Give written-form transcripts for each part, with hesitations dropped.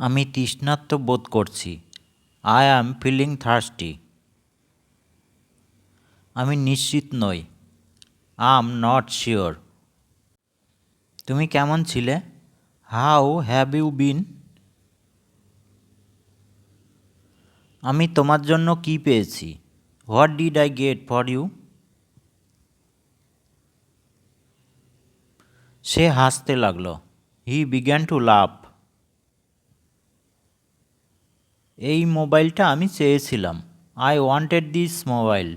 আমি তৃষ্ণার্ত বোধ করছি। I am feeling thirsty. আমি নিশ্চিত নই। I'm not sure. তুমি কেমন ছিলে? How have you been? আমি তোমার জন্য কি পেয়েছি? What did I get for you? সে হাসতে লাগলো। He began to love. এই মোবাইলটা আমি চেয়েছিলাম। I wanted this mobile.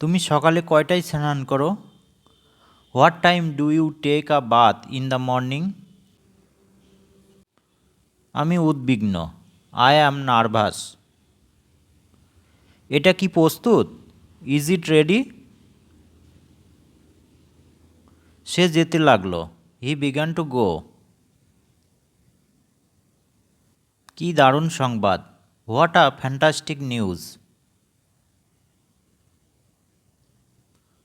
তুমি সকালে কয়টায় স্নান করো? What time do you take a bath in the morning? আমি উদ্বিগ্ন। I am nervous. এটা কি প্রস্তুত? Is it ready? সে যেতে লাগলো। He began to go. কি দারুণ সংবাদ! What a fantastic news!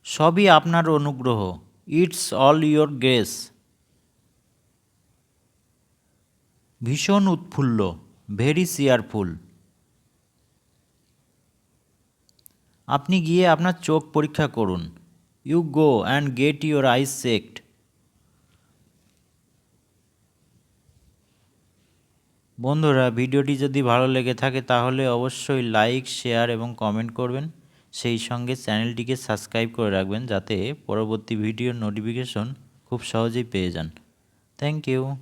সবই আপনার অনুগ্রহ। It's all your grace. ভীষণ উৎফুল্ল। Very cheerful. আপনি গিয়ে আপনার চোখ পরীক্ষা করুন। You go and get your eyes checked. বন্ধুরা, ভিডিওটি যদি ভালো লেগে থাকে তাহলে অবশ্যই লাইক, শেয়ার এবং কমেন্ট করবেন। সেই সঙ্গে চ্যানেলটিকে সাবস্ক্রাইব করে রাখবেন যাতে পরবর্তী ভিডিওর নোটিফিকেশন খুব সহজেই পেয়ে যান। Thank you.